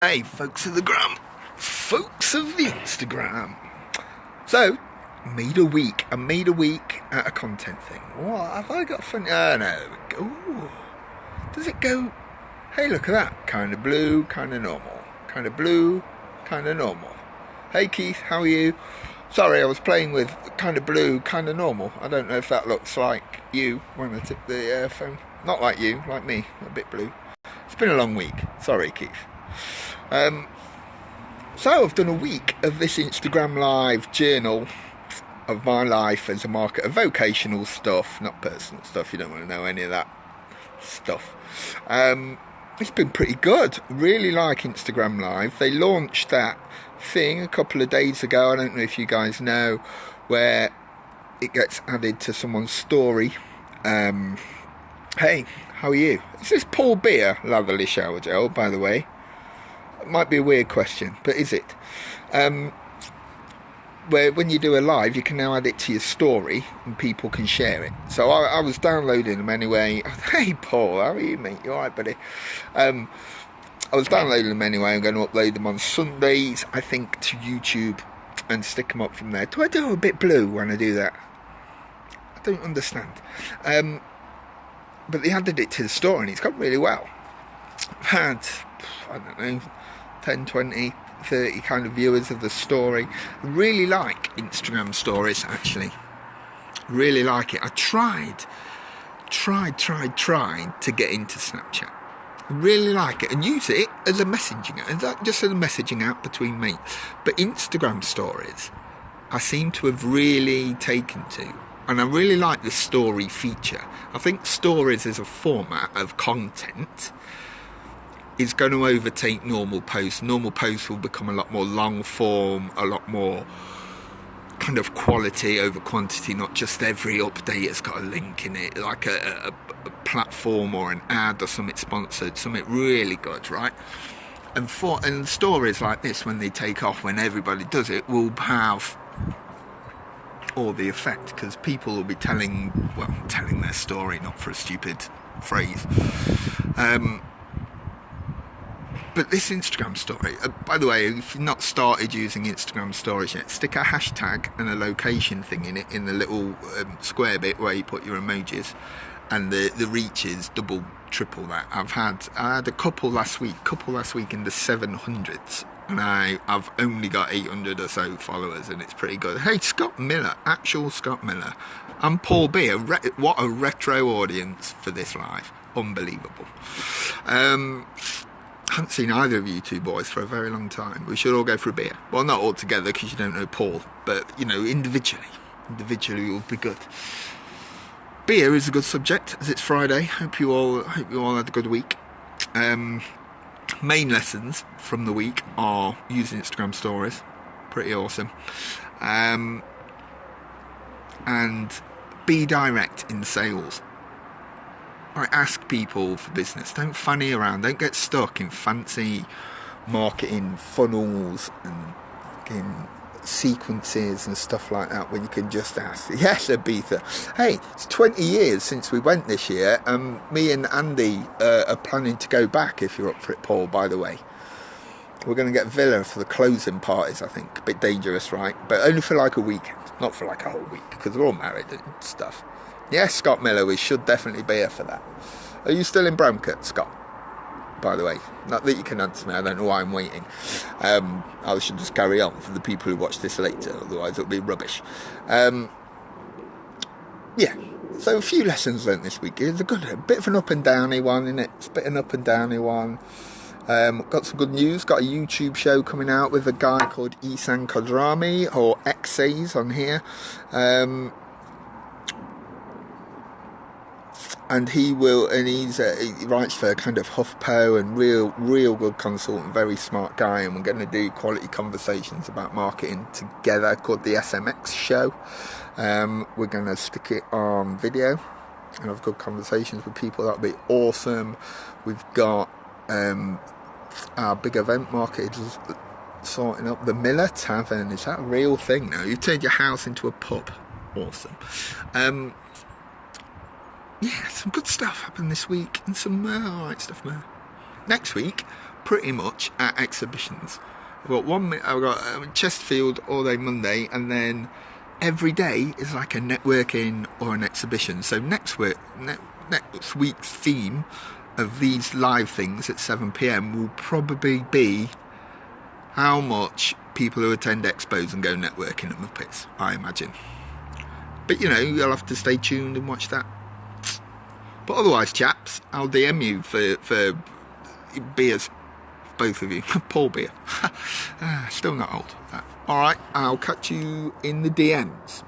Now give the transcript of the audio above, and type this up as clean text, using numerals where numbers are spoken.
Hey, folks of the gram, folks of the Instagram. So, made a week at a content thing. What have I got fun? No. Ooh. Does it go? Hey, look at that. Kind of blue, kind of normal. Kind of blue, kind of normal. Hey, Keith, how are you? Sorry, I was playing with kind of blue, kind of normal. I don't know if that looks like you when I tip the phone. Not like you, like me, a bit blue. It's been a long week. Sorry, Keith. So I've done a week of this Instagram live journal of my life as a marketer, vocational stuff, not personal stuff. You don't want to know any of that stuff. It's been pretty good. Really like Instagram live. They launched that thing a couple of days ago. I don't know if you guys know, where it gets added to someone's story. Hey, how are you? Is this Paul Beer latherly shower gel, by the way? It might be a weird question, but is it? Where when you do a live, you can now add it to your story and people can share it. So I was downloading them anyway. Hey Paul, how are you, mate? You alright, buddy? I was downloading them anyway. I'm going to upload them on Sundays, I think, to YouTube and stick them up from there. Do I do a bit blue when I do that? I don't understand. But they added it to the story and it's gone really well. I've had, I don't know, 10, 20, 30 kind of viewers of the story. I really like Instagram stories, actually. Really like it. I tried to get into Snapchat. Really like it and use it as a messaging app, just as a messaging app between mates. But Instagram stories, I seem to have really taken to. And I really like the story feature. I think stories as a format of content is going to overtake normal posts. Normal posts will become a lot more long form, a lot more kind of quality over quantity, not just every update has got a link in it, like a platform or an ad or something sponsored, something really good, right? And stories like this, when they take off, when everybody does it, will have all the effect, because people will be telling their story, not for a stupid phrase. But this Instagram story, by the way, if you've not started using Instagram stories yet, stick a hashtag and a location thing in it, in the little square bit where you put your emojis, and the reach is double, triple that. I had a couple last week in the 700s, and I've only got 800 or so followers, and it's pretty good. Hey, Scott Miller, actual Scott Miller. I'm Paul Beer. What a retro audience for this live. Unbelievable. I haven't seen either of you two boys for a very long time. We should all go for a beer. Well, not all together because you don't know Paul, but you know, individually will be good. Beer is a good subject as it's Friday. Hope you all had a good week. Main lessons from the week are using Instagram stories. Pretty awesome. And be direct in sales. I ask people for business. Don't fanny around. Don't get stuck in fancy marketing funnels and fucking sequences and stuff like that, where you can just ask. Yes, Ibiza. Hey, it's 20 years since we went this year, and me and Andy are planning to go back, if you're up for it, Paul, by the way. We're going to get Villa for the closing parties, I think. A bit dangerous, right? But only for like a weekend, not for like a whole week, because we're all married and stuff. Yes, Scott Miller, we should definitely be here for that. Are you still in Bramcote, Scott? By the way, not that you can answer me, I don't know why I'm waiting. I should just carry on for the people who watch this later, otherwise it'll be rubbish. Yeah, so a few lessons learnt this week. It's a bit of an up and downy one, isn't it? It's a bit of an up and downy one. Got some good news. Got a YouTube show coming out with a guy called Isan Kodrami, or Xays on here. And he writes for kind of HuffPo, and real good consultant, very smart guy, and we're going to do quality conversations about marketing together, called the SMX show. We're going to stick it on video and have good conversations with people. That'll be awesome. We've got our big event marketers sorting up the Miller Tavern. Is that a real thing now? You've turned your house into a pub. Awesome. Yeah, some good stuff happened this week, and some alright stuff there. Next week, pretty much at exhibitions. I've got Chesterfield all day Monday, and then every day is like a networking or an exhibition. So next week's theme of these live things at 7 p.m. will probably be how much people who attend expos and go networking at Muppets, I imagine. But you'll have to stay tuned and watch that. But otherwise, chaps, I'll DM you for beers, both of you. Paul beer. Still not old. Alright, I'll catch you in the DMs.